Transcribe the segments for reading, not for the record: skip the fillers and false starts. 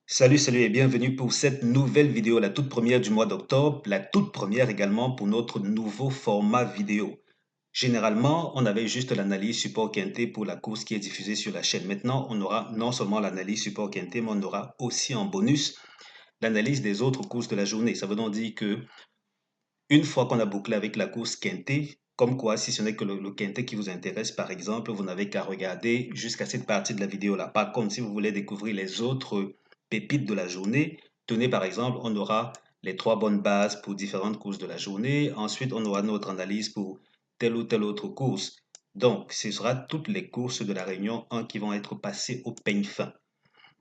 Salut et bienvenue pour cette nouvelle vidéo, la toute première du mois d'octobre, la toute première également pour notre nouveau format vidéo. Généralement, on avait juste l'analyse support quintet pour la course qui est diffusée sur la chaîne. Maintenant, on aura non seulement l'analyse support quintet, mais on aura aussi en bonus l'analyse des autres courses de la journée. Ça veut donc dire que une fois qu'on a bouclé avec la course quintet, comme quoi, si ce n'est que le quintet qui vous intéresse, par exemple, vous n'avez qu'à regarder jusqu'à cette partie de la vidéo-là. Par contre, si vous voulez découvrir les autres pépites de la journée, tenez par exemple, on aura les 3 bonnes bases pour différentes courses de la journée. Ensuite, on aura notre analyse pour telle ou telle autre course. Donc, ce sera toutes les courses de la Réunion 1 qui vont être passées au peigne fin.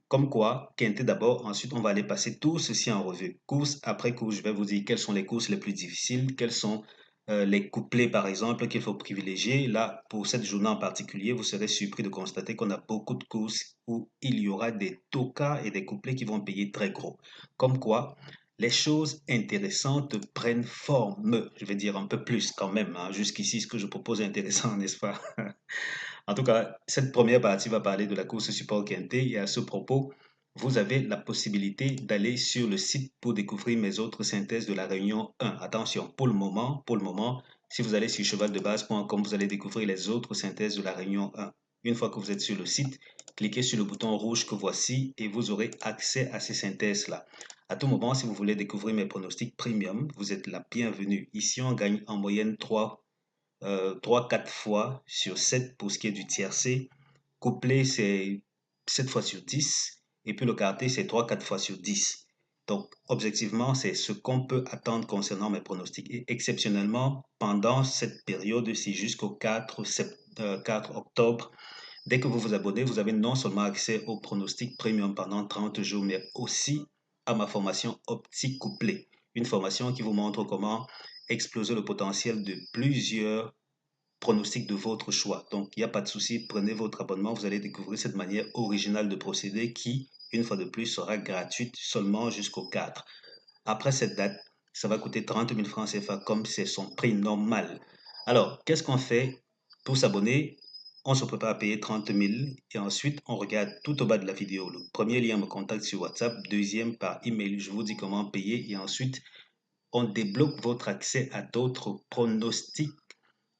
Comme quoi, quintet d'abord, ensuite on va aller passer tout ceci en revue. Course après course, je vais vous dire quelles sont les courses les plus difficiles, quels sont les couplets par exemple qu'il faut privilégier. Là, pour cette journée en particulier, vous serez surpris de constater qu'on a beaucoup de courses où il y aura des tokas et des couplets qui vont payer très gros. Comme quoi, les choses intéressantes prennent forme. Je vais dire un peu plus quand même, hein. Jusqu'ici, ce que je propose est intéressant, n'est-ce pas? En tout cas, cette première partie va parler de la course support quintet et à ce propos, vous avez la possibilité d'aller sur le site pour découvrir mes autres synthèses de la Réunion 1. Attention, pour le moment, si vous allez sur chevaldebase.com, vous allez découvrir les autres synthèses de la Réunion 1. Une fois que vous êtes sur le site, cliquez sur le bouton rouge que voici et vous aurez accès à ces synthèses-là. À tout moment, si vous voulez découvrir mes pronostics premium, vous êtes la bienvenue. Ici, on gagne en moyenne 3-4 fois sur 7 pour ce qui est du tiercé. Couplet, c'est 7 fois sur 10. Et puis le quarté, c'est 3-4 fois sur 10. Donc, objectivement, c'est ce qu'on peut attendre concernant mes pronostics. Et exceptionnellement, pendant cette période-ci, jusqu'au 4 octobre, dès que vous vous abonnez, vous avez non seulement accès au pronostic premium pendant 30 jours, mais aussi à ma formation optique couplée. Une formation qui vous montre comment exploser le potentiel de plusieurs pronostic de votre choix. Donc, il n'y a pas de souci, prenez votre abonnement, vous allez découvrir cette manière originale de procéder qui, une fois de plus, sera gratuite seulement jusqu'au 4. Après cette date, ça va coûter 30 000 francs CFA comme c'est son prix normal. Alors, qu'est-ce qu'on fait pour s'abonner? On se prépare à payer 30 000 et ensuite on regarde tout au bas de la vidéo. Le premier lien me contacte sur WhatsApp, deuxième par email. Je vous dis comment payer et ensuite on débloque votre accès à d'autres pronostics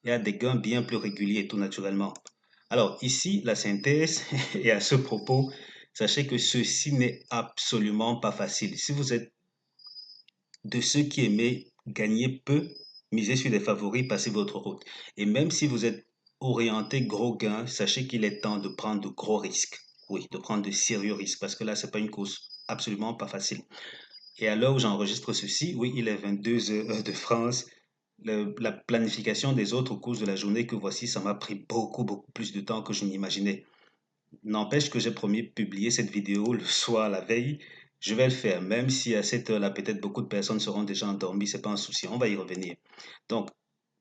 et à des gains bien plus réguliers, tout naturellement. Alors ici, la synthèse, et à ce propos, sachez que ceci n'est absolument pas facile. Si vous êtes de ceux qui aimaient gagner peu, miser sur des favoris, passez votre route. Et même si vous êtes orienté gros gains, sachez qu'il est temps de prendre de gros risques. Oui, de prendre de sérieux risques, parce que là, c'est pas une course absolument pas facile. Et à l'heure où j'enregistre ceci, oui, il est 22 heures de France. La planification des autres courses de la journée que voici, ça m'a pris beaucoup plus de temps que je n'imaginais. N'empêche que j'ai promis de publier cette vidéo le soir, la veille. Je vais le faire, même si à cette heure-là, peut-être beaucoup de personnes seront déjà endormies, c'est pas un souci, on va y revenir. Donc,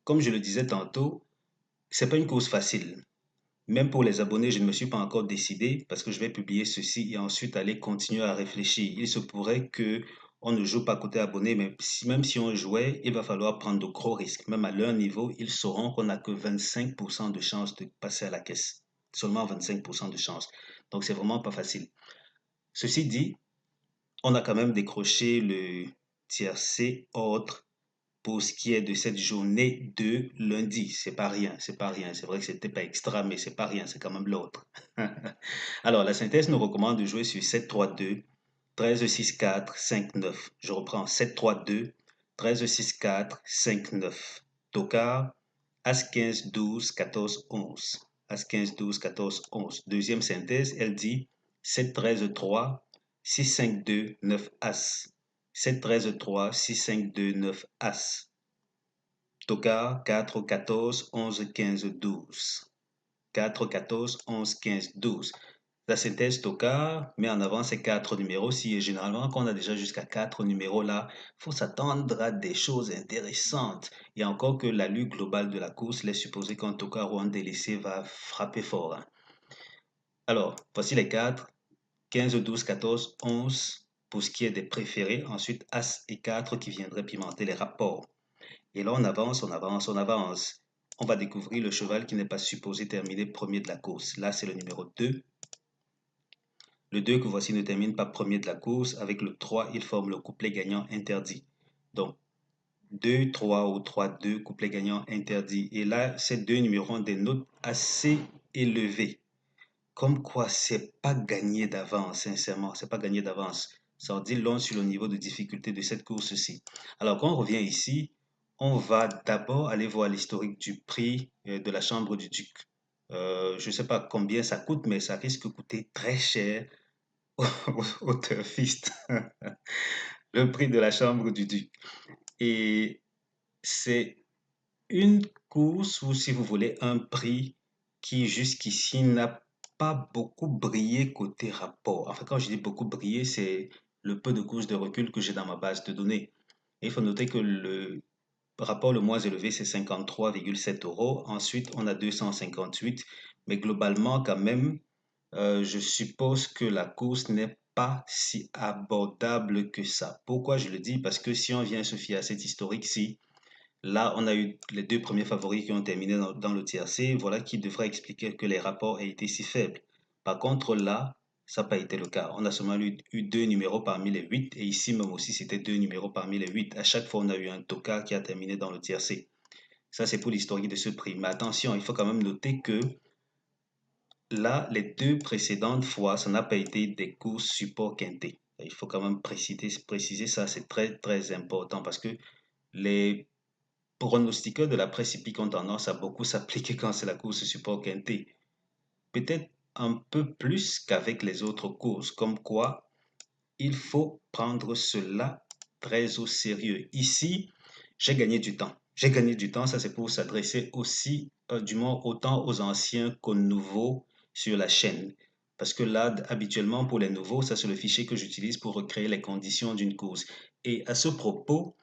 comme je le disais tantôt, c'est pas une course facile. Même pour les abonnés, je ne me suis pas encore décidé parce que je vais publier ceci et ensuite aller continuer à réfléchir. Il se pourrait que on ne joue pas côté abonné, mais même si on jouait, il va falloir prendre de gros risques. Même à leur niveau, ils sauront qu'on n'a que 25% de chance de passer à la caisse. Seulement 25% de chance. Donc c'est vraiment pas facile. Ceci dit, on a quand même décroché le tiercé ordre pour ce qui est de cette journée de lundi. C'est pas rien, c'est pas rien. C'est vrai que c'était pas extra, mais c'est pas rien, c'est quand même l'autre. Alors, la synthèse nous recommande de jouer sur 7-3-2, 13-6-4, 5-9. Je reprends 7-3-2, 13-6-4, 5-9. Tocard, As 15, 12, 14, 11. As 15, 12, 14, 11. Deuxième synthèse, elle dit 7-13-3, 6-5-2, 9 As. 7-13-3, 6-5-2, 9 As. Tocard, 4, 14, 11, 15, 12. 4, 14, 11, 15, 12. La synthèse Tocard met en avant ces 4 numéros-ci et généralement, quand on a déjà jusqu'à 4 numéros là, il faut s'attendre à des choses intéressantes. Et encore que l'allure globale de la course laisse supposer qu'un Tocard ou un délaissé va frapper fort, hein. Alors, voici les 4, 15, 12, 14, 11 pour ce qui est des préférés. Ensuite, As et 4 qui viendraient pimenter les rapports. Et là, on avance, on avance, on avance. On va découvrir le cheval qui n'est pas supposé terminer premier de la course. Là, c'est le numéro 2. Le 2 que voici ne termine pas premier de la course. Avec le 3, il forme le couplet gagnant interdit. Donc, 2, 3 ou 3, 2, couplet gagnant interdit. Et là, ces deux numéros ont des notes assez élevées. Comme quoi, c'est pas gagné d'avance, sincèrement, c'est pas gagné d'avance. Ça en dit long sur le niveau de difficulté de cette course-ci. Alors, quand on revient ici, on va d'abord aller voir l'historique du prix de la Chambre du Duc. Je ne sais pas combien ça coûte, mais ça risque de coûter très cher au turfiste. Le prix de la Chambre du Duc. Et c'est une course ou, si vous voulez, un prix qui jusqu'ici n'a pas beaucoup brillé côté rapport. Enfin, quand je dis beaucoup brillé, c'est le peu de courses de recul que j'ai dans ma base de données. Et il faut noter que le rapport le moins élevé, c'est 53,7 euros. Ensuite, on a 258. Mais globalement, quand même, je suppose que la course n'est pas si abordable que ça. Pourquoi je le dis? Parce que si on vient se fier à cette historique-ci, là, on a eu les deux premiers favoris qui ont terminé dans le tiercé. Voilà qui devrait expliquer que les rapports aient été si faibles. Par contre, là, ça n'a pas été le cas. On a seulement eu deux numéros parmi les huit. Et ici, même aussi, c'était deux numéros parmi les huit. À chaque fois, on a eu un Toka qui a terminé dans le tiercé. Ça, c'est pour l'historique de ce prix. Mais attention, il faut quand même noter que là, les deux précédentes fois, ça n'a pas été des courses support quinté. Il faut quand même préciser ça, c'est très, très important parce que les pronostiqueurs de la presse hippique ont tendance à beaucoup s'appliquer quand c'est la course support quinté. Peut-être un peu plus qu'avec les autres courses, comme quoi il faut prendre cela très au sérieux. Ici, j'ai gagné du temps. J'ai gagné du temps, ça c'est pour s'adresser aussi, du moins autant aux anciens qu'aux nouveaux sur la chaîne. Parce que là, habituellement, pour les nouveaux, ça c'est le fichier que j'utilise pour recréer les conditions d'une course. Et à ce propos,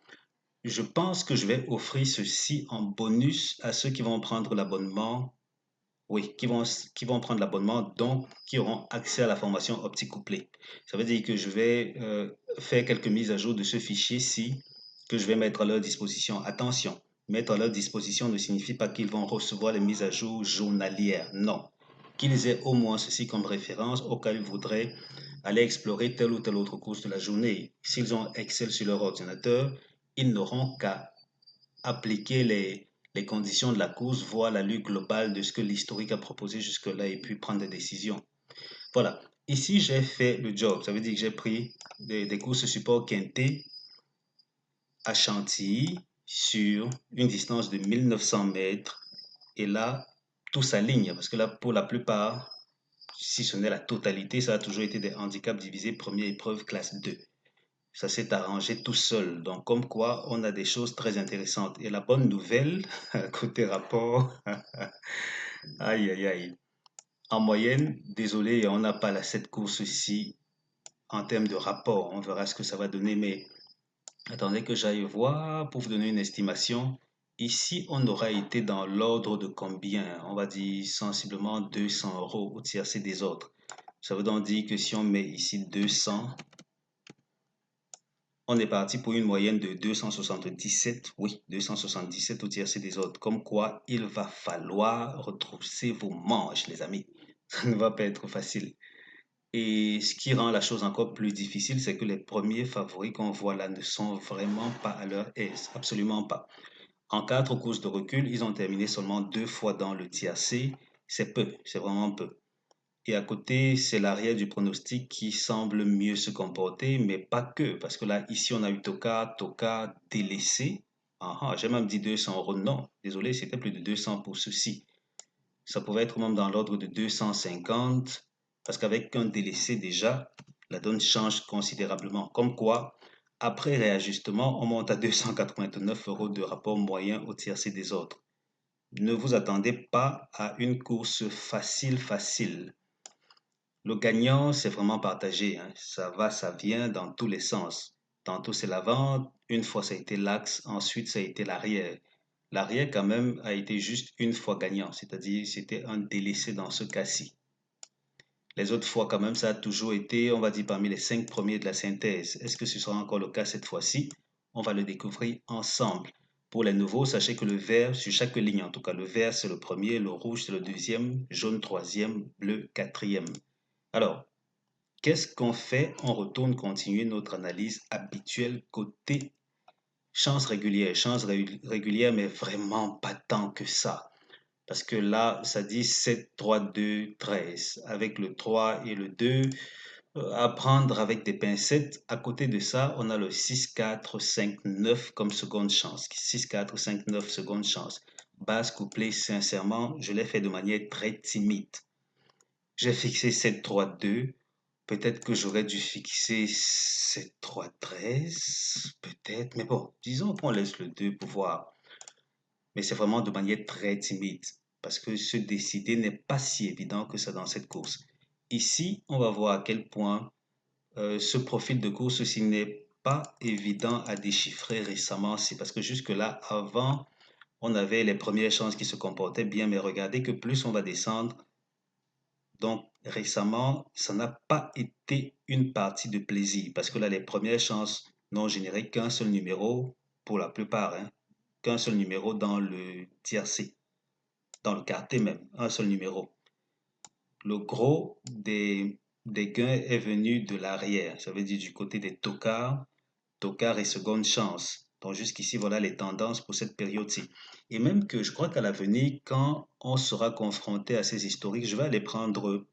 je pense que je vais offrir ceci en bonus à ceux qui vont prendre l'abonnement. Oui, qui vont prendre l'abonnement, donc qui auront accès à la formation opti-couplée. Ça veut dire que je vais faire quelques mises à jour de ce fichier-ci que je vais mettre à leur disposition. Attention, mettre à leur disposition ne signifie pas qu'ils vont recevoir les mises à jour journalières. Non. Qu'ils aient au moins ceci comme référence au cas où ils voudraient aller explorer telle ou telle autre course de la journée. S'ils ont Excel sur leur ordinateur, ils n'auront qu'à appliquer les conditions de la course, voir la lutte globale de ce que l'historique a proposé jusque-là et puis prendre des décisions. Voilà. Ici, j'ai fait le job. Ça veut dire que j'ai pris des courses support quinté à Chantilly sur une distance de 1900 mètres. Et là, tout s'aligne parce que là, pour la plupart, si ce n'est la totalité, ça a toujours été des handicaps divisés première épreuve classe 2. Ça s'est arrangé tout seul. Donc, comme quoi, on a des choses très intéressantes. Et la bonne nouvelle, côté rapport, aïe, aïe, aïe. En moyenne, désolé, on n'a pas cette course-ci en termes de rapport. On verra ce que ça va donner, mais attendez que j'aille voir pour vous donner une estimation. Ici, on aura été dans l'ordre de combien? On va dire sensiblement 200 euros au tiercé des autres. Ça veut donc dire que si on met ici 200, on est parti pour une moyenne de 277, oui, 277 au tiercé des autres. Comme quoi, il va falloir retrousser vos manches, les amis. Ça ne va pas être facile. Et ce qui rend la chose encore plus difficile, c'est que les premiers favoris qu'on voit là ne sont vraiment pas à leur aise, absolument pas. En quatre courses de recul, ils ont terminé seulement deux fois dans le tiercé. C'est peu, c'est vraiment peu. Et à côté, c'est l'arrière du pronostic qui semble mieux se comporter, mais pas que, parce que là, ici, on a eu Toka délaissé. Ah, ah, j'ai même dit 200 euros. Non, désolé, c'était plus de 200 pour ceci. Ça pouvait être même dans l'ordre de 250, parce qu'avec un délaissé déjà, la donne change considérablement. Comme quoi, après réajustement, on monte à 289 euros de rapport moyen au tiercé des autres. Ne vous attendez pas à une course facile, facile. Le gagnant, c'est vraiment partagé, hein. Ça va, ça vient dans tous les sens. Tantôt c'est l'avant, une fois ça a été l'axe, ensuite ça a été l'arrière. L'arrière quand même a été juste une fois gagnant, c'est-à-dire c'était un délaissé dans ce cas-ci. Les autres fois quand même ça a toujours été, on va dire, parmi les cinq premiers de la synthèse. Est-ce que ce sera encore le cas cette fois-ci? On va le découvrir ensemble. Pour les nouveaux, sachez que le vert, sur chaque ligne en tout cas, le vert c'est le premier, le rouge c'est le deuxième, jaune troisième, bleu quatrième. Alors, Qu'est-ce qu'on fait? On retourne continuer notre analyse habituelle côté chance régulière. Chance régulière, mais vraiment pas tant que ça. Parce que là, ça dit 7, 3, 2, 13. Avec le 3 et le 2, à prendre avec des pincettes. À côté de ça, on a le 6, 4, 5, 9 comme seconde chance. 6, 4, 5, 9 seconde chance. Base couplée, sincèrement, je l'ai fait de manière très timide. J'ai fixé 7, 3, 2. Peut-être que j'aurais dû fixer 7, 3, 13. Peut-être. Mais bon, disons qu'on laisse le 2 pour voir. Mais c'est vraiment de manière très timide. Parce que se décider n'est pas si évident que ça dans cette course. Ici, on va voir à quel point ce profil de course, s'il n'est pas évident à déchiffrer récemment, c'est parce que jusque-là, avant, on avait les premières chances qui se comportaient bien, mais regardez que plus on va descendre, donc récemment, ça n'a pas été une partie de plaisir, parce que là, les premières chances n'ont généré qu'un seul numéro, pour la plupart, hein, qu'un seul numéro dans le tiercé, dans le quartet même, un seul numéro. Le gros des gains est venu de l'arrière, ça veut dire du côté des tocards, tocard et seconde chance. Donc jusqu'ici, voilà les tendances pour cette période-ci. Et même que je crois qu'à l'avenir, quand on sera confronté à ces historiques, je vais aller prendre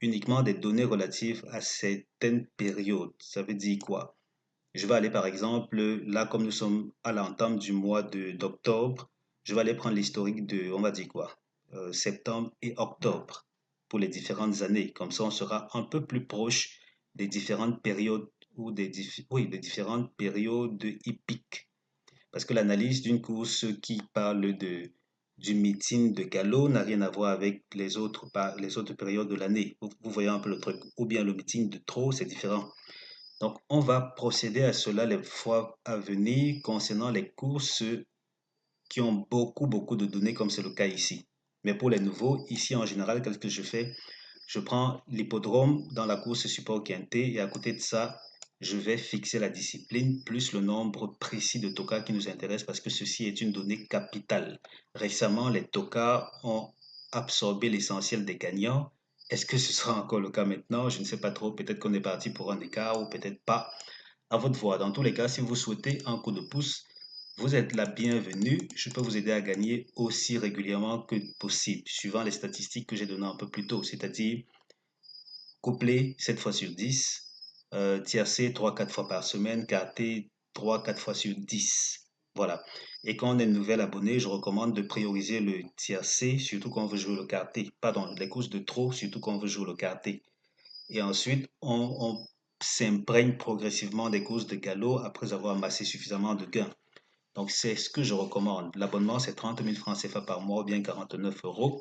uniquement des données relatives à certaines périodes. Ça veut dire quoi? Je vais aller par exemple, là comme nous sommes à l'entame du mois d'octobre, je vais aller prendre l'historique de, on va dire quoi, septembre et octobre pour les différentes années. Comme ça, on sera un peu plus proche des différentes périodes ou oui, des différentes périodes hippiques. Parce que l'analyse d'une course qui parle du meeting de galop n'a rien à voir avec les autres périodes de l'année. Vous voyez un peu le truc. Ou bien le meeting de trot, c'est différent. Donc, on va procéder à cela les fois à venir concernant les courses qui ont beaucoup de données, comme c'est le cas ici. Mais pour les nouveaux, ici en général, qu'est-ce que je fais? Je prends l'hippodrome dans la course support quintet et à côté de ça, je vais fixer la discipline plus le nombre précis de tokas qui nous intéresse parce que ceci est une donnée capitale. Récemment, les tokas ont absorbé l'essentiel des gagnants. Est-ce que ce sera encore le cas maintenant? Je ne sais pas trop. Peut-être qu'on est parti pour un écart ou peut-être pas. À votre voix. Dans tous les cas, si vous souhaitez un coup de pouce, vous êtes la bienvenue. Je peux vous aider à gagner aussi régulièrement que possible, suivant les statistiques que j'ai données un peu plus tôt, c'est-à-dire couplé 7 fois sur 10, tiercé 3-4 fois par semaine, quarté 3-4 fois sur 10. Voilà. Et quand on est nouvel abonné, je recommande de prioriser le tiercé, surtout quand on veut jouer le quarté. Pardon, les courses de trop, surtout quand on veut jouer le quarté. Et ensuite, on s'imprègne progressivement des courses de galop après avoir amassé suffisamment de gains. Donc, c'est ce que je recommande. L'abonnement, c'est 30 000 francs CFA par mois ou bien 49 euros.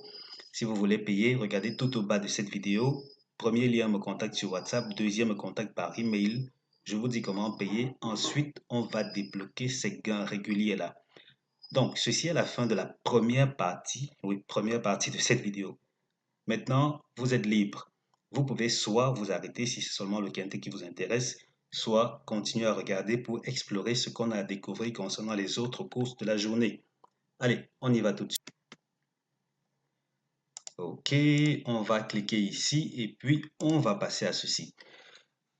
Si vous voulez payer, regardez tout au bas de cette vidéo. Premier lien me contacte sur WhatsApp, deuxième me contacte par email. Je vous dis comment payer. Ensuite, on va débloquer ces gains réguliers-là. Donc, ceci est la fin de la première partie, oui, première partie de cette vidéo. Maintenant, vous êtes libre. Vous pouvez soit vous arrêter si c'est seulement le quintet qui vous intéresse, soit continuer à regarder pour explorer ce qu'on a à découvrir concernant les autres courses de la journée. Allez, on y va tout de suite. Ok, on va cliquer ici et puis on va passer à ceci.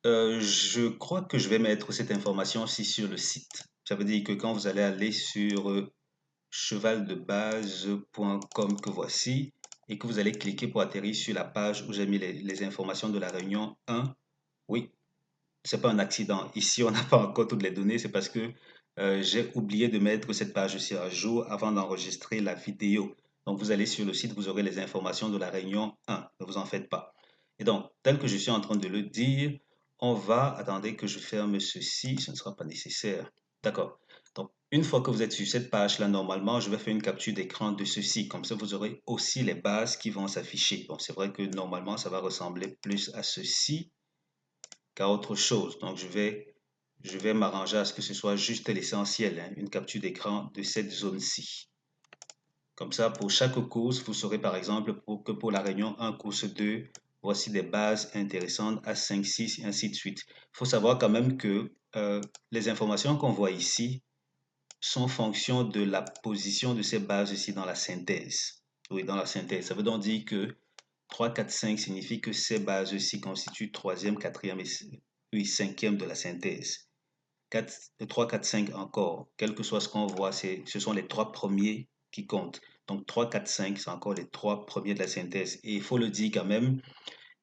Je crois que je vais mettre cette information aussi sur le site. Ça veut dire que quand vous allez aller sur chevaldebase.com que voici et que vous allez cliquer pour atterrir sur la page où j'ai mis les informations de la réunion 1. Oui, c'est pas un accident. Ici, on n'a pas encore toutes les données. C'est parce que j'ai oublié de mettre cette page aussi à jour avant d'enregistrer la vidéo. Donc, vous allez sur le site, vous aurez les informations de la réunion 1. Ne vous en faites pas. Et donc, tel que je suis en train de le dire, on va... Attendez que je ferme ceci. Ce ne sera pas nécessaire. D'accord. Donc, une fois que vous êtes sur cette page-là, normalement, je vais faire une capture d'écran de ceci. Comme ça, vous aurez aussi les bases qui vont s'afficher. Donc, c'est vrai que normalement, ça va ressembler plus à ceci qu'à autre chose. Donc, je vais m'arranger à ce que ce soit juste l'essentiel, hein, une capture d'écran de cette zone-ci. Comme ça, pour chaque course, vous saurez par exemple que pour la réunion 1, course 2, voici des bases intéressantes à 5, 6 et ainsi de suite. Il faut savoir quand même que les informations qu'on voit ici sont fonction de la position de ces bases ici dans la synthèse. Oui, dans la synthèse. Ça veut donc dire que 3, 4, 5 signifie que ces bases-ci constituent troisième, quatrième et cinquième de la synthèse. 4, 3, 4, 5 encore, quel que soit ce qu'on voit, ce sont les trois premiers qui comptent. Donc 3, 4, 5, c'est encore les trois premiers de la synthèse. Et il faut le dire quand même,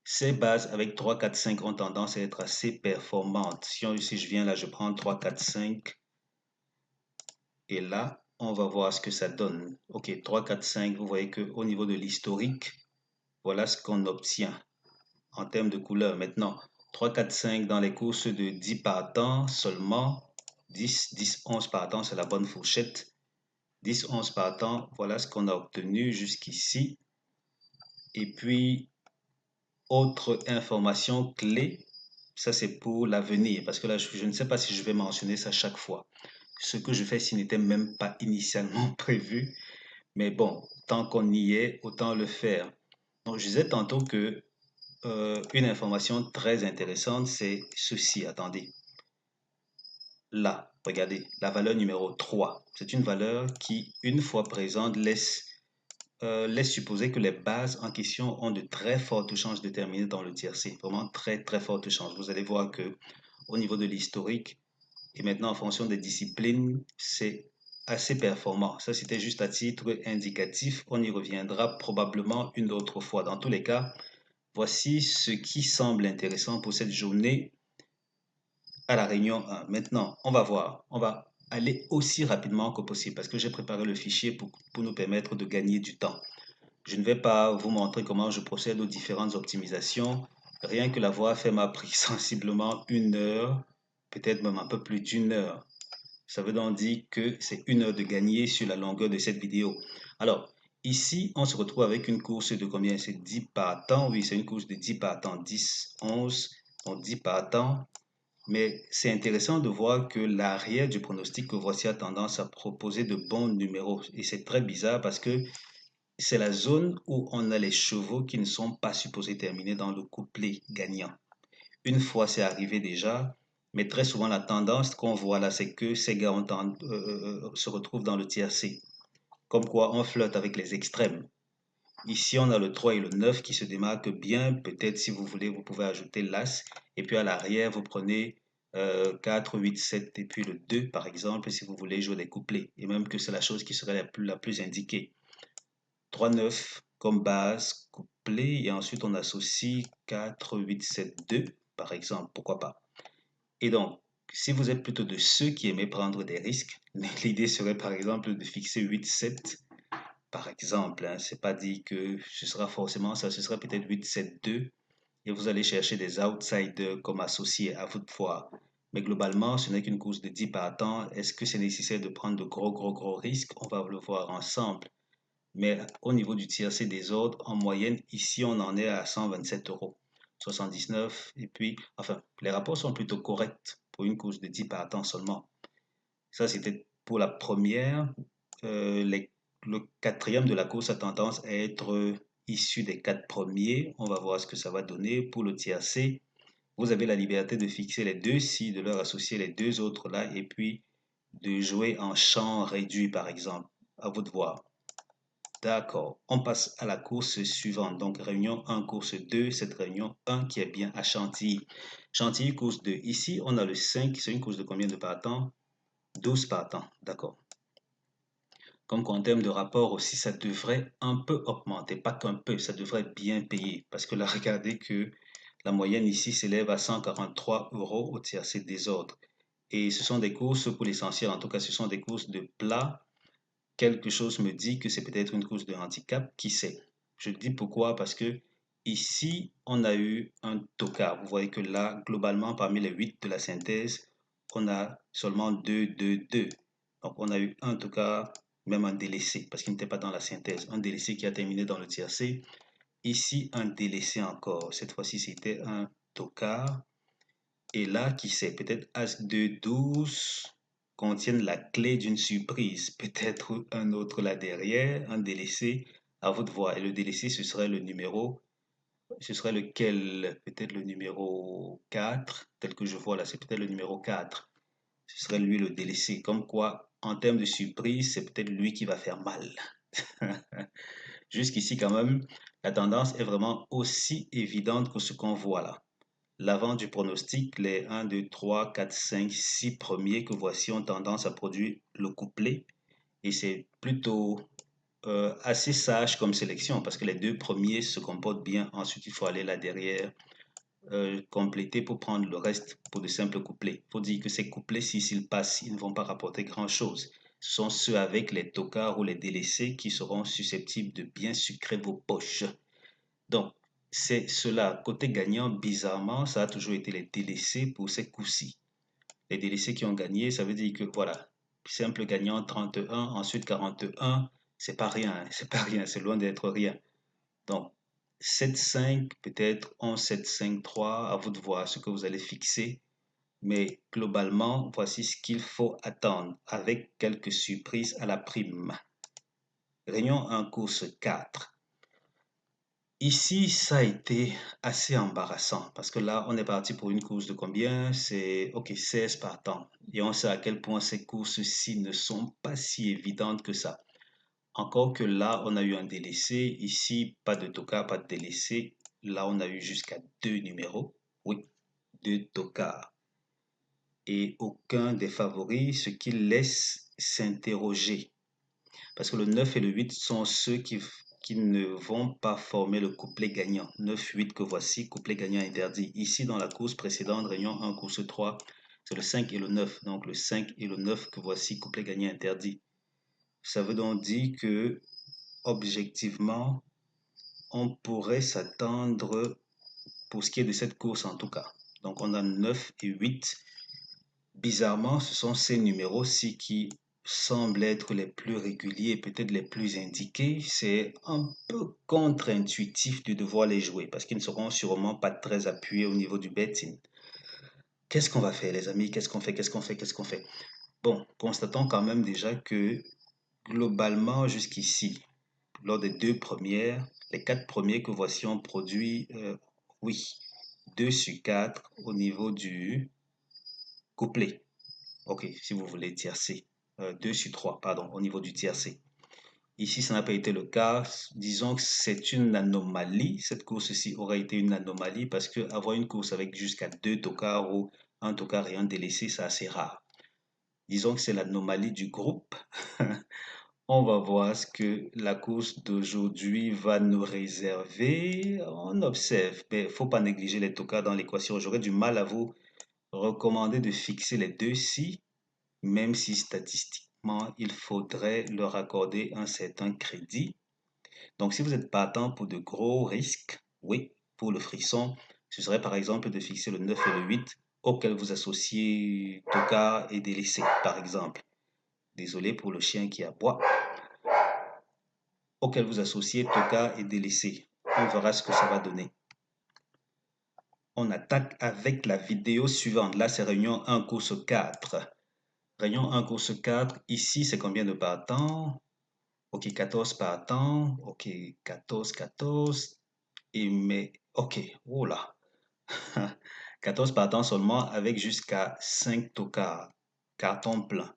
ces bases avec 3, 4, 5 ont tendance à être assez performantes. Si je viens là, je prends 3, 4, 5 et là, on va voir ce que ça donne. Ok, 3, 4, 5, vous voyez qu'au niveau de l'historique, voilà ce qu'on obtient en termes de couleur. Maintenant, 3, 4, 5 dans les courses de 10 partants seulement. 10, 10, 11 partants, c'est la bonne fourchette. 10, 11 partants, voilà ce qu'on a obtenu jusqu'ici. Et puis, autre information clé, ça c'est pour l'avenir, parce que là, je ne sais pas si je vais mentionner ça chaque fois. Ce que je fais, ce n'était même pas initialement prévu, mais bon, tant qu'on y est, autant le faire. Donc, je disais tantôt que une information très intéressante, c'est ceci. Attendez. Là, regardez, la valeur numéro 3. C'est une valeur qui, une fois présente, laisse supposer que les bases en question ont de très fortes chances de terminer dans le tiercé. Vraiment très, très fortes chances. Vous allez voir que au niveau de l'historique et maintenant en fonction des disciplines, c'est assez performant. Ça, c'était juste à titre indicatif. On y reviendra probablement une autre fois. Dans tous les cas, voici ce qui semble intéressant pour cette journée à la réunion 1. Maintenant, on va voir. On va aller aussi rapidement que possible parce que j'ai préparé le fichier pour nous permettre de gagner du temps. Je ne vais pas vous montrer comment je procède aux différentes optimisations. Rien que la voix fait m'a pris sensiblement 1 heure, peut-être même un peu plus d'1 heure. Ça veut donc dire que c'est 1 heure de gagner sur la longueur de cette vidéo. Alors, ici, on se retrouve avec une course de combien? C'est 10 partants. Oui, c'est une course de 10 partants. 10, 11, donc 10 partants. Mais c'est intéressant de voir que l'arrière du pronostic que voici a tendance à proposer de bons numéros. Et c'est très bizarre parce que c'est la zone où on a les chevaux qui ne sont pas supposés terminer dans le couplet gagnant. Une fois c'est arrivé déjà, mais très souvent la tendance qu'on voit là, c'est que ces gars se retrouvent dans le tiercé. Comme quoi on flirte avec les extrêmes. Ici, on a le 3 et le 9 qui se démarquent bien. Peut-être, si vous voulez, vous pouvez ajouter l'As. Et puis à l'arrière, vous prenez 4, 8, 7 et puis le 2, par exemple, si vous voulez jouer des couplets. Et même que c'est la chose qui serait la plus indiquée. 3, 9 comme base, couplet. Et ensuite, on associe 4, 8, 7, 2, par exemple. Pourquoi pas? Et donc, si vous êtes plutôt de ceux qui aimaient prendre des risques, l'idée serait par exemple de fixer 8, 7 par exemple, hein, c'est pas dit que ce sera forcément ça, ce sera peut-être 8, 7, 2 et vous allez chercher des outsiders comme associés à votre foi. Mais globalement, ce n'est qu'une course de 10 partants. Est-ce que c'est nécessaire de prendre de gros risques? On va le voir ensemble. Mais au niveau du tiercé des ordres, en moyenne, ici, on en est à 127 euros, 79. Et puis, enfin, les rapports sont plutôt corrects pour une course de 10 partants seulement. Ça, c'était pour la première. Le quatrième de la course a tendance à être issu des 4 premiers. On va voir ce que ça va donner. Pour le tiercé, vous avez la liberté de fixer les deux ci, de leur associer les deux autres là, et puis de jouer en champ réduit, par exemple. À vous de voir. D'accord. On passe à la course suivante. Donc, réunion 1, course 2. Cette réunion 1 qui est bien à Chantilly. Chantilly, course 2. Ici, on a le 5. C'est une course de combien de partants? 12 partants. D'accord. Comme qu'en termes de rapport aussi, ça devrait un peu augmenter, pas qu'un peu, ça devrait bien payer. Parce que là, regardez que la moyenne ici s'élève à 143 euros au tiercé des ordres. Et ce sont des courses, pour l'essentiel, en tout cas, ce sont des courses de plat. Quelque chose me dit que c'est peut-être une course de handicap, qui sait? Je dis pourquoi, parce que ici, on a eu un tocard. Vous voyez que là, globalement, parmi les 8 de la synthèse, on a seulement 2, 2, 2. Donc, on a eu un tocard, même un délaissé, parce qu'il n'était pas dans la synthèse. Un délaissé qui a terminé dans le tiercé. Ici, un délaissé encore. Cette fois-ci, c'était un tocard. Et là, qui sait, peut-être As-2, 12 contiennent la clé d'une surprise. Peut-être un autre là derrière, un délaissé, à vous de voir. Et le délaissé, ce serait le numéro, ce serait lequel? Peut-être le numéro 4, tel que je vois là, c'est peut-être le numéro 4. Ce serait lui le délaissé. Comme quoi, en termes de surprise, c'est peut-être lui qui va faire mal. Jusqu'ici, quand même, la tendance est vraiment aussi évidente que ce qu'on voit là. L'avant du pronostic, les 1, 2, 3, 4, 5, 6 premiers que voici ont tendance à produire le couplet. Et c'est plutôt assez sage comme sélection parce que les deux premiers se comportent bien. Ensuite, il faut aller là derrière, compléter pour prendre le reste pour de simples couplets. Il faut dire que ces couplets-ci, s'ils passent, ils ne vont pas rapporter grand-chose. Ce sont ceux avec les tocards ou les délaissés qui seront susceptibles de bien sucrer vos poches. Donc, c'est cela. Côté gagnant, bizarrement, ça a toujours été les délaissés pour ces coups-ci. Les délaissés qui ont gagné, ça veut dire que voilà, simple gagnant 31, ensuite 41, c'est pas rien, hein, c'est pas rien, c'est loin d'être rien. Donc, 7-5, peut-être 11-7-5-3, à vous de voir ce que vous allez fixer. Mais globalement, voici ce qu'il faut attendre avec quelques surprises à la prime. Réunion 1, course 4. Ici, ça a été assez embarrassant parce que là, on est parti pour une course de combien? C'est, OK, 16 partants. Et on sait à quel point ces courses-ci ne sont pas si évidentes que ça. Encore que là, on a eu un délaissé. Ici, pas de tocar, pas de délaissé. Là, on a eu jusqu'à deux numéros. Oui, deux tocars. Et aucun des favoris, ce qui laisse s'interroger. Parce que le 9 et le 8 sont ceux qui ne vont pas former le couplet gagnant. 9-8 que voici, couplet gagnant interdit. Ici, dans la course précédente, réunion 1, course 3, c'est le 5 et le 9. Donc le 5 et le 9 que voici, couplet gagnant interdit. Ça veut donc dire que, objectivement, on pourrait s'attendre, pour ce qui est de cette course en tout cas. Donc on a 9 et 8. Bizarrement, ce sont ces numéros-ci qui semblent être les plus réguliers et peut-être les plus indiqués. C'est un peu contre-intuitif de devoir les jouer parce qu'ils ne seront sûrement pas très appuyés au niveau du betting. Qu'est-ce qu'on va faire, les amis? Qu'est-ce qu'on fait? Qu'est-ce qu'on fait? Qu'est-ce qu'on fait? Bon, constatons quand même déjà que globalement, jusqu'ici, lors des deux premières, les quatre premiers que voici ont produit, oui, 2 sur 4 au niveau du couplet. Ok, si vous voulez tiercer. 2 sur 3, pardon, au niveau du tiercé. Ici, ça n'a pas été le cas. Disons que c'est une anomalie. Cette course-ci aurait été une anomalie parce que avoir une course avec jusqu'à deux tocards ou un tocard et un délaissé, c'est assez rare. Disons que c'est l'anomalie du groupe. On va voir ce que la course d'aujourd'hui va nous réserver. On observe. Mais il ne faut pas négliger les tocards dans l'équation. J'aurais du mal à vous recommander de fixer les deux si, même si statistiquement, il faudrait leur accorder un certain crédit. Donc, si vous êtes partant pour de gros risques, oui, pour le frisson, ce serait par exemple de fixer le 9 et le 8 auquel vous associez tocard et délaissé, par exemple. Désolé pour le chien qui aboie. Auquel vous associez tocard et délaissé. On verra ce que ça va donner. On attaque avec la vidéo suivante. Là, c'est réunion 1, course 4. Réunion 1, course 4. Ici, c'est combien de partants? Ok, 14 partants. Ok, 14, 14. Et mais, ok, oh là. 14 partants seulement avec jusqu'à 5 tocards. Carton plein.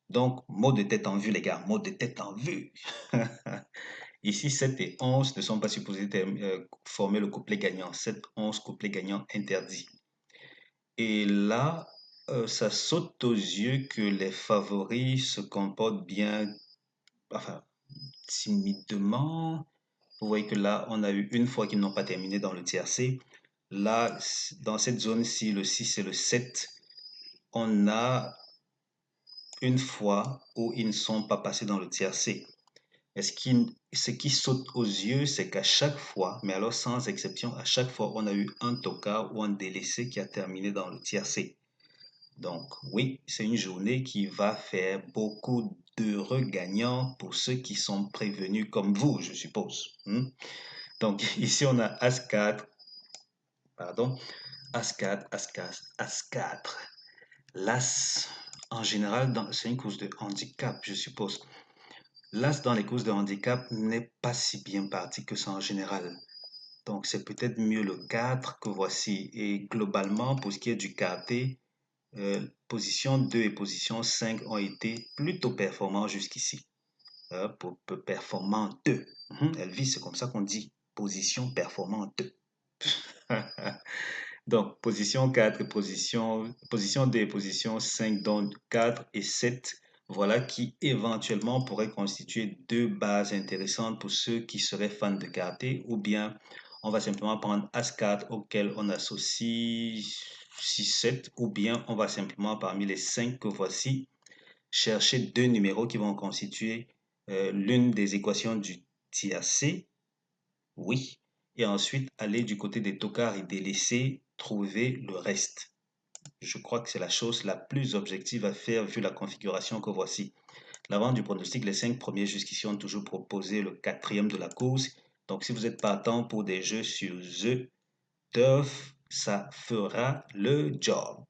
Donc, mot de tête en vue, les gars. Mot de tête en vue. Ici, 7 et 11 ne sont pas supposés former le couplet gagnant. 7, 11, couplet gagnant interdit. Et là, ça saute aux yeux que les favoris se comportent bien, enfin, timidement. Vous voyez que là, on a eu une fois qu'ils n'ont pas terminé dans le tiercé. Là, dans cette zone-ci, le 6 et le 7, on a une fois où ils ne sont pas passés dans le tiercé. Ce qui saute aux yeux, c'est qu'à chaque fois, mais alors sans exception, à chaque fois, on a eu un tocard ou un délaissé qui a terminé dans le tiercé. Donc oui, c'est une journée qui va faire beaucoup d'heureux gagnants pour ceux qui sont prévenus comme vous, je suppose. Donc ici, on a As-4, pardon, As-4, As-4, As-4. L'As, en général, c'est une course de handicap, je suppose. L'As dans les courses de handicap n'est pas si bien parti que ça en général. Donc c'est peut-être mieux le 4 que voici. Et globalement, pour ce qui est du quarté, position 2 et position 5 ont été plutôt performants jusqu'ici. performante. Elvis, c'est comme ça qu'on dit. Position performante. Donc, position 4, position 2, position 5, donc 4 et 7, voilà qui éventuellement pourraient constituer deux bases intéressantes pour ceux qui seraient fans de karaté, ou bien on va simplement prendre As-4 auquel on associe 6, 7, ou bien on va simplement parmi les 5 que voici chercher deux numéros qui vont constituer l'une des équations du tiercé, oui, et ensuite aller du côté des tocards et délaisser, trouver le reste. Je crois que c'est la chose la plus objective à faire vu la configuration que voici. L'avant du pronostic, les 5 premiers jusqu'ici ont toujours proposé le quatrième de la course. Donc si vous êtes partant pour des jeux sur The Turf, ça fera le job.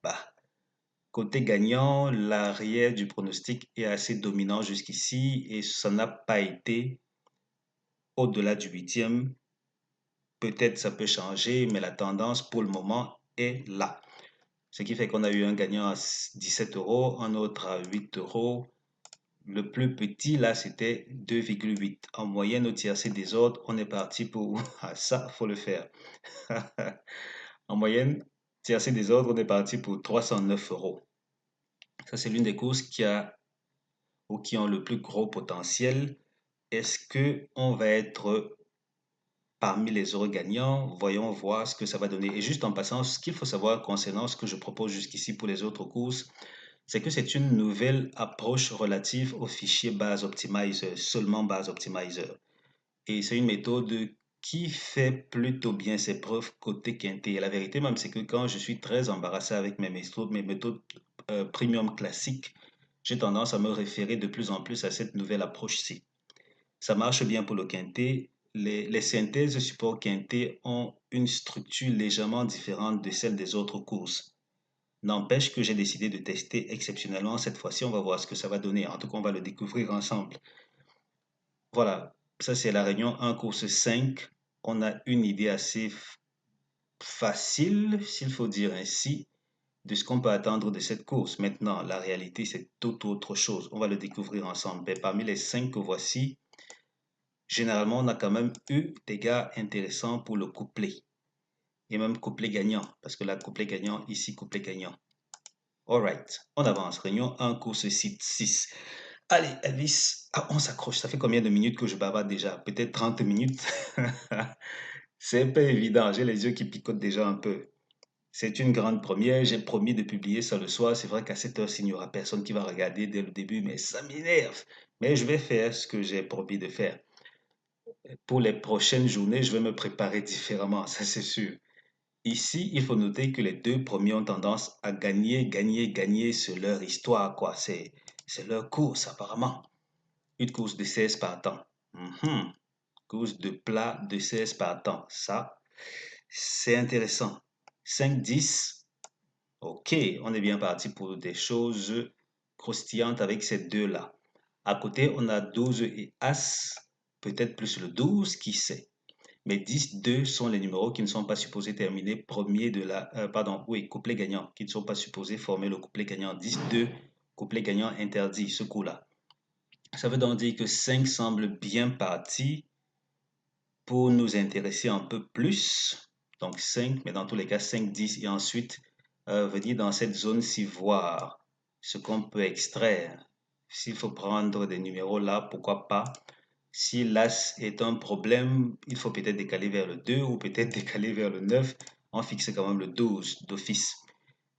Côté gagnant, l'arrière du pronostic est assez dominant jusqu'ici et ça n'a pas été au-delà du huitième. Peut-être ça peut changer, mais la tendance pour le moment est là. Ce qui fait qu'on a eu un gagnant à 17 euros, un autre à 8 euros. Le plus petit, là, c'était 2,8. En moyenne, au tiercé des autres, on est parti pour... Ah, ça, faut le faire. En moyenne, tiercé des autres, on est parti pour 309 euros. Ça, c'est l'une des courses qui a ou qui ont le plus gros potentiel. Est-ce que on va être parmi les heureux gagnants? Voyons voir ce que ça va donner. Et juste en passant, ce qu'il faut savoir concernant ce que je propose jusqu'ici pour les autres courses, c'est que c'est une nouvelle approche relative au fichier base optimizer, seulement base optimizer. Et c'est une méthode qui fait plutôt bien ses preuves côté quintet. Et la vérité même, c'est que quand je suis très embarrassé avec mes méthodes premium classiques, j'ai tendance à me référer de plus en plus à cette nouvelle approche-ci. Ça marche bien pour le quintet. Les synthèses support quintet ont une structure légèrement différente de celle des autres courses. N'empêche que j'ai décidé de tester exceptionnellement cette fois-ci. On va voir ce que ça va donner. En tout cas, on va le découvrir ensemble. Voilà, ça c'est la réunion 1 course 5. On a une idée assez facile, s'il faut dire ainsi, de ce qu'on peut attendre de cette course. Maintenant, la réalité, c'est tout autre chose. On va le découvrir ensemble. Mais parmi les 5 que voici, généralement, on a quand même eu des gars intéressants pour le couplet. Et même couplet gagnant, parce que là, couplet gagnant, ici, couplet gagnant. Alright, on avance. Réunion 1, course 6. Allez, Elvis, ah, on s'accroche. Ça fait combien de minutes que je bavarde déjà? Peut-être 30 minutes. C'est pas évident. J'ai les yeux qui picotent déjà un peu. C'est une grande première. J'ai promis de publier ça le soir. C'est vrai qu'à cette heure-ci, il n'y aura personne qui va regarder dès le début, mais ça m'énerve. Mais je vais faire ce que j'ai promis de faire. Pour les prochaines journées, je vais me préparer différemment, ça c'est sûr. Ici, il faut noter que les deux premiers ont tendance à gagner sur leur histoire, quoi. C'est leur course, apparemment. Une course de 16 partants. Course de plat de 16 partants. Ça, c'est intéressant. 5-10. Ok, on est bien parti pour des choses croustillantes avec ces deux-là. À côté, on a 12 et As, peut-être plus le 12, qui sait. Mais 10-2 sont les numéros qui ne sont pas supposés terminer premier de la... pardon, oui, couplet gagnant, qui ne sont pas supposés former le couplet gagnant. 10-2, couplet gagnant interdit, ce coup-là. Ça veut donc dire que 5 semble bien parti pour nous intéresser un peu plus. Donc 5, mais dans tous les cas 5, 10 et ensuite venir dans cette zone-ci voir ce qu'on peut extraire. S'il faut prendre des numéros là, pourquoi pas. Si l'As est un problème, il faut peut-être décaler vers le 2 ou peut-être décaler vers le 9. On fixe quand même le 12 d'office.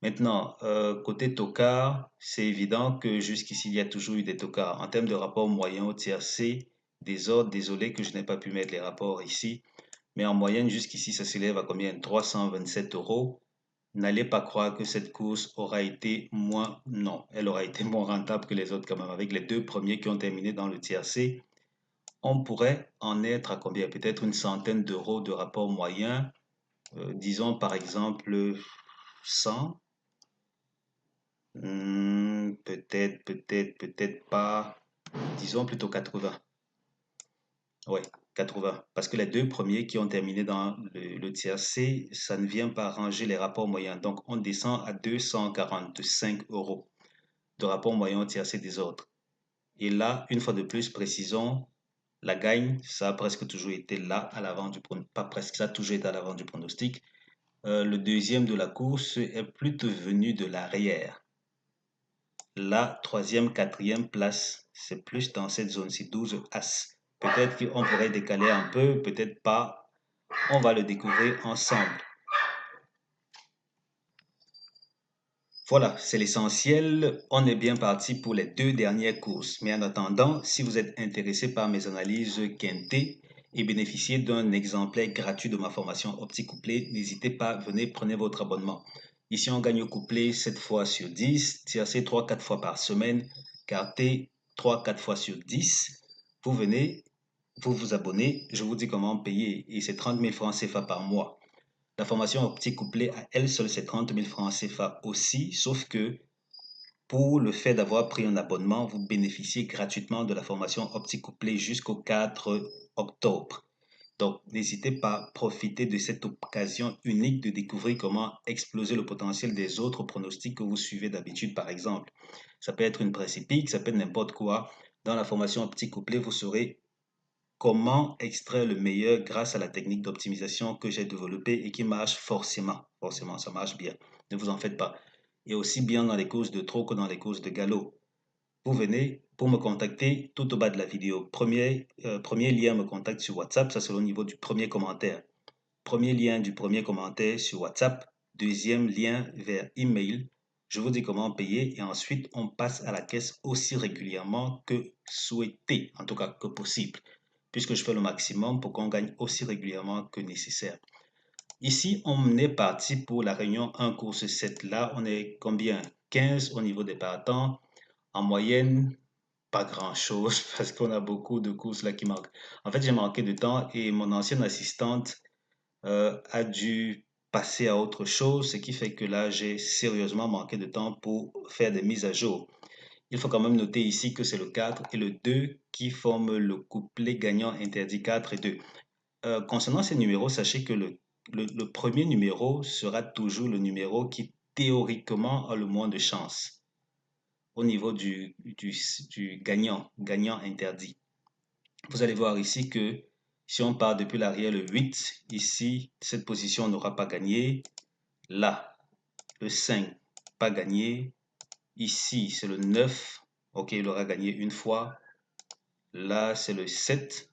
Maintenant, côté tocard, c'est évident que jusqu'ici, il y a toujours eu des tocards. En termes de rapport moyen au tiercé, des ordres, désolé que je n'ai pas pu mettre les rapports ici, mais en moyenne, jusqu'ici, ça s'élève à combien? 327 euros. N'allez pas croire que cette course aura été moins... Non, elle aura été moins rentable que les autres quand même. Avec les deux premiers qui ont terminé dans le tiercé, on pourrait en être à combien? Peut-être une centaine d'euros de rapport moyen. Disons par exemple 100. Peut-être pas. Disons plutôt 80. Ouais, 80. Parce que les deux premiers qui ont terminé dans le tiercé, ça ne vient pas arranger les rapports moyens. Donc, on descend à 245 euros de rapport moyen au tiercé des autres. Et là, une fois de plus, précisons, la gagne, ça a presque toujours été là, à l'avant du pronostic, pas presque, ça a toujours été à l'avant du pronostic. Le deuxième de la course est plutôt venu de l'arrière. La troisième, quatrième place, c'est plus dans cette zone-ci, 12 As. Peut-être qu'on pourrait décaler un peu, peut-être pas. On va le découvrir ensemble. Voilà, c'est l'essentiel. On est bien parti pour les 2 dernières courses. Mais en attendant, si vous êtes intéressé par mes analyses quintées et bénéficiez d'un exemplaire gratuit de ma formation optique couplée, n'hésitez pas, venez, prenez votre abonnement. Ici, on gagne au couplet 7 fois sur 10, tiercé 3-4 fois par semaine, quarté 3-4 fois sur 10. Vous venez, vous vous abonnez, je vous dis comment payer et c'est 30 000 francs CFA par mois. La formation optique couplée à elle seule, c'est 30 000 francs CFA aussi, sauf que pour le fait d'avoir pris un abonnement, vous bénéficiez gratuitement de la formation optique couplée jusqu'au 4 octobre. Donc, n'hésitez pas à profiter de cette occasion unique de découvrir comment exploser le potentiel des autres pronostics que vous suivez d'habitude, par exemple. Ça peut être une presse épique, ça peut être n'importe quoi. Dans la formation optique couplée, vous saurez comment extraire le meilleur grâce à la technique d'optimisation que j'ai développée et qui marche forcément. Forcément, ça marche bien. Ne vous en faites pas. Et aussi bien dans les courses de trot que dans les courses de galop. Vous venez pour me contacter tout au bas de la vidéo. Premier lien me contacte sur WhatsApp, ça c'est au niveau du premier commentaire. Premier lien du premier commentaire sur WhatsApp. Deuxième lien vers email. Je vous dis comment payer et ensuite on passe à la caisse aussi régulièrement que souhaité, en tout cas que possible, puisque je fais le maximum pour qu'on gagne aussi régulièrement que nécessaire. Ici, on est parti pour la réunion 1 course 7. Là, on est combien? 15 au niveau des partants. En moyenne, pas grand-chose parce qu'on a beaucoup de courses là qui manquent. En fait, j'ai manqué de temps et mon ancienne assistante a dû passer à autre chose, ce qui fait que là, j'ai sérieusement manqué de temps pour faire des mises à jour. Il faut quand même noter ici que c'est le 4 et le 2 qui forment le couplet gagnant interdit 4 et 2. Concernant ces numéros, sachez que le premier numéro sera toujours le numéro qui théoriquement a le moins de chance au niveau du gagnant interdit. Vous allez voir ici que si on part depuis l'arrière, le 8, ici, cette position n'aura pas gagné. Là, le 5, pas gagné. Ici, c'est le 9. Ok, il aura gagné une fois. Là, c'est le 7.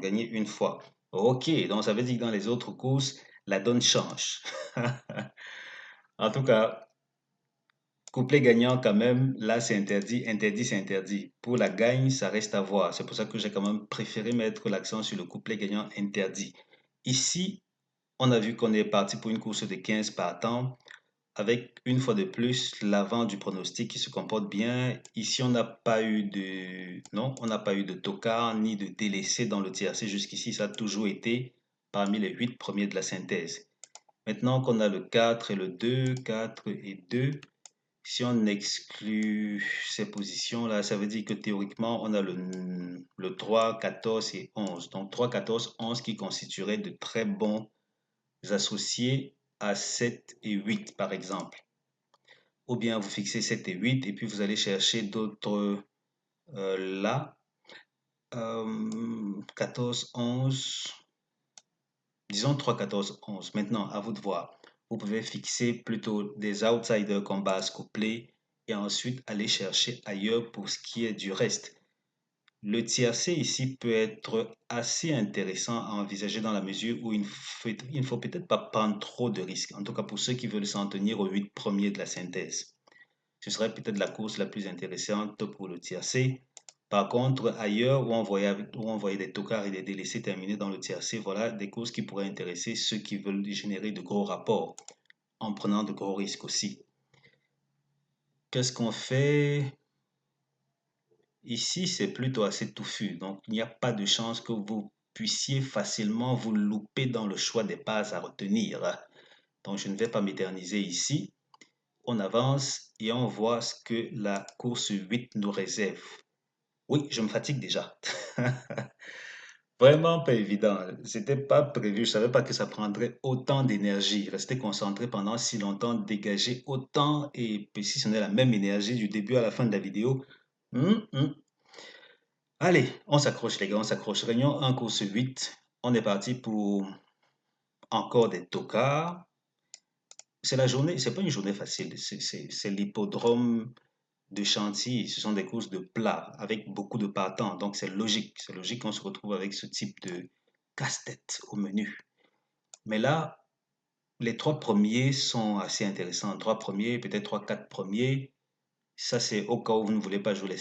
Gagné une fois. Ok, donc ça veut dire que dans les autres courses, la donne change. En tout cas, couplet gagnant quand même, là c'est interdit, interdit c'est interdit. Pour la gagne, ça reste à voir. C'est pour ça que j'ai quand même préféré mettre l'accent sur le couplet gagnant interdit. Ici, on a vu qu'on est parti pour une course de 15 partants avec une fois de plus l'avant du pronostic qui se comporte bien. Ici, on n'a pas eu de non, on n'a pas eu de tocard ni de délaissé dans le tiercé jusqu'ici. Ça a toujours été parmi les 8 premiers de la synthèse. Maintenant qu'on a le 4 et le 2, 4 et 2, si on exclut ces positions-là, ça veut dire que théoriquement, on a le 3, 14 et 11. Donc 3, 14, 11 qui constitueraient de très bons associés à 7 et 8, par exemple. Ou bien vous fixez 7 et 8 et puis vous allez chercher d'autres là. 14, 11, disons 3, 14, 11. Maintenant, à vous de voir. Vous pouvez fixer plutôt des outsiders comme base couplée et ensuite aller chercher ailleurs pour ce qui est du reste. Le tiercé ici peut être assez intéressant à envisager dans la mesure où il ne faut peut-être pas prendre trop de risques, en tout cas pour ceux qui veulent s'en tenir aux 8 premiers de la synthèse. Ce serait peut-être la course la plus intéressante pour le tiercé. Par contre, ailleurs où on voyait des tocards et des délaissés terminer dans le tiercé, voilà des courses qui pourraient intéresser ceux qui veulent générer de gros rapports en prenant de gros risques aussi. Qu'est-ce qu'on fait? Ici, c'est plutôt assez touffu, donc il n'y a pas de chance que vous puissiez facilement vous louper dans le choix des bases à retenir. Donc, je ne vais pas m'éterniser ici. On avance et on voit ce que la course 8 nous réserve. Oui, je me fatigue déjà. Vraiment pas évident. C'était pas prévu. Je savais pas que ça prendrait autant d'énergie. Rester concentré pendant si longtemps, dégager autant et puis si ce n'est la même énergie du début à la fin de la vidéo. Hum, hum. Allez, on s'accroche les gars, on s'accroche. Réunion 1, course 8. On est parti pour encore des tocards. C'est la journée, c'est pas une journée facile. C'est l'hippodrome de Chantilly. Ce sont des courses de plat avec beaucoup de partants. Donc c'est logique. C'est logique qu'on se retrouve avec ce type de casse-tête au menu. Mais là, les trois premiers sont assez intéressants. Trois premiers, peut-être trois, quatre premiers. Ça, c'est au cas où vous ne voulez pas jouer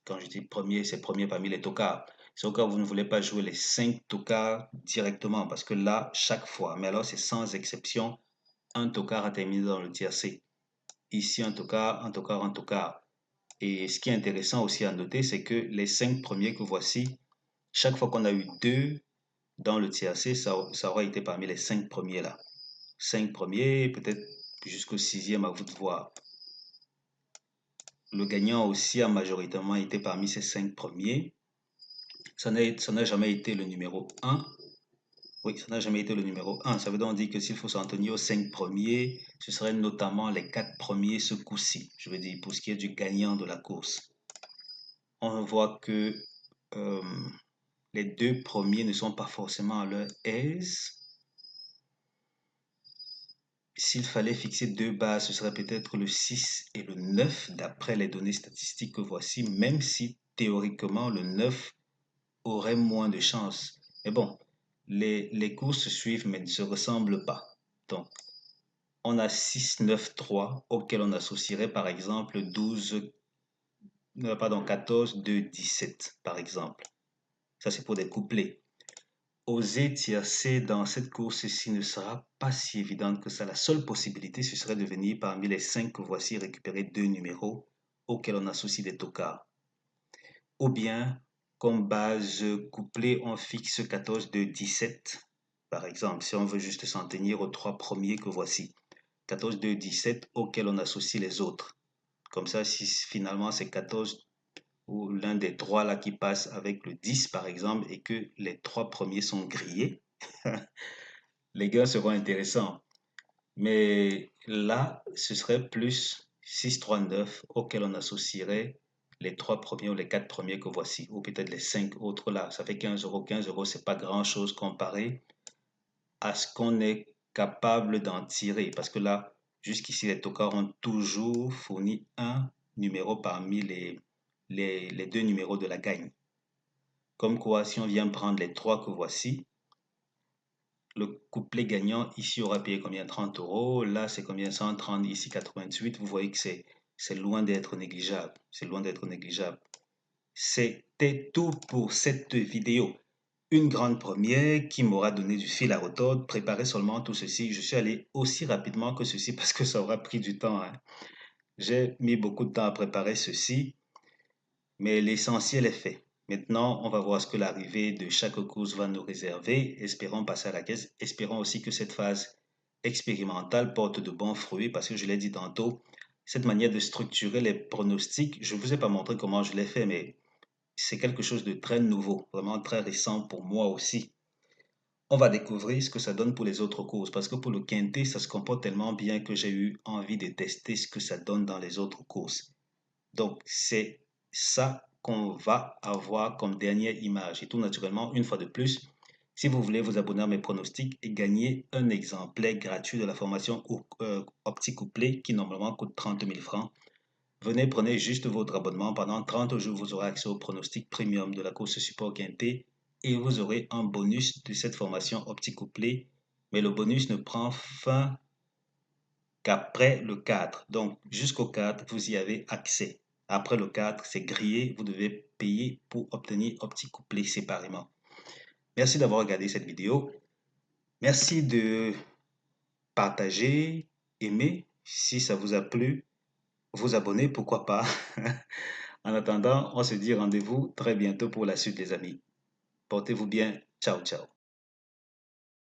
quand je dis premiers, c'est premiers parmi les tocards. C'est au cas où vous ne voulez pas jouer les 5 tocards directement, parce que là, chaque fois, mais alors c'est sans exception, un tocard a terminé dans le tiercé. Ici, un tocard, un tocard, un tocard. Et ce qui est intéressant aussi à noter, c'est que les 5 premiers que voici, chaque fois qu'on a eu 2 dans le tiercé, ça aura été parmi les 5 premiers là. 5 premiers, peut-être jusqu'au sixième à vous de voir. Le gagnant aussi a majoritairement été parmi ces 5 premiers. Ça n'a jamais été le numéro 1. Oui, ça n'a jamais été le numéro 1. Ça veut donc dire que s'il faut s'en tenir aux 5 premiers, ce seraient notamment les 4 premiers ce coup-ci. Je veux dire, pour ce qui est du gagnant de la course. On voit que euh, les 2 premiers ne sont pas forcément à leur aise. S'il fallait fixer 2 bases, ce serait peut-être le 6 et le 9, d'après les données statistiques que voici, même si théoriquement le 9 aurait moins de chances. Mais bon, les courses se suivent mais ne se ressemblent pas. Donc, on a 6, 9, 3, auquel on associerait par exemple 14, 2, 17, par exemple. Ça, c'est pour des couplets. Oser tiercer dans cette course-ci ne sera pas si évidente que ça. La seule possibilité, ce serait de venir parmi les 5 que voici récupérer 2 numéros auxquels on associe des tocards. Ou bien, comme base couplée, on fixe 14, 2, 17. Par exemple, si on veut juste s'en tenir aux 3 premiers que voici. 14, 2, 17 auxquels on associe les autres. Comme ça, si finalement c'est 14 ou l'un des 3 là qui passe avec le 10 par exemple et que les 3 premiers sont grillés, les gars seront intéressants. Mais là, ce serait plus 6, 3, 9 auquel on associerait les 3 premiers ou les 4 premiers que voici, ou peut-être les 5 autres là. Ça fait 15 euros. 15 euros, c'est pas grand-chose comparé à ce qu'on est capable d'en tirer. Parce que là, jusqu'ici, les tocards ont toujours fourni un numéro parmi les 2 numéros de la gagne. Comme quoi, si on vient prendre les 3 que voici, le couplet gagnant ici aura payé combien? 30 euros. Là, c'est combien? 130, ici 88. Vous voyez que c'est loin d'être négligeable. C'est loin d'être négligeable. C'était tout pour cette vidéo. Une grande première qui m'aura donné du fil à retordre. Préparez seulement tout ceci. Je suis allé aussi rapidement que ceci parce que ça aura pris du temps, hein. J'ai mis beaucoup de temps à préparer ceci, mais l'essentiel est fait. Maintenant, on va voir ce que l'arrivée de chaque course va nous réserver. Espérons passer à la caisse. Espérons aussi que cette phase expérimentale porte de bons fruits parce que je l'ai dit tantôt, cette manière de structurer les pronostics, je ne vous ai pas montré comment je l'ai fait, mais c'est quelque chose de très nouveau, vraiment très récent pour moi aussi. On va découvrir ce que ça donne pour les autres courses parce que pour le quintet, ça se comporte tellement bien que j'ai eu envie de tester ce que ça donne dans les autres courses. Donc, c'est ça qu'on va avoir comme dernière image. Et tout naturellement, une fois de plus, si vous voulez vous abonner à mes pronostics et gagner un exemplaire gratuit de la formation optique-couplée qui normalement coûte 30 000 francs, venez, prenez juste votre abonnement. Pendant 30 jours, vous aurez accès au pronostic premium de la course support quintet et vous aurez un bonus de cette formation optique-couplée. Mais le bonus ne prend fin qu'après le 4. Donc, jusqu'au 4, vous y avez accès. Après le 4, c'est grillé. Vous devez payer pour obtenir optique couplé séparément. Merci d'avoir regardé cette vidéo. Merci de partager, aimer. Si ça vous a plu, vous abonner, pourquoi pas. En attendant, on se dit rendez-vous très bientôt pour la suite, les amis. Portez-vous bien. Ciao, ciao.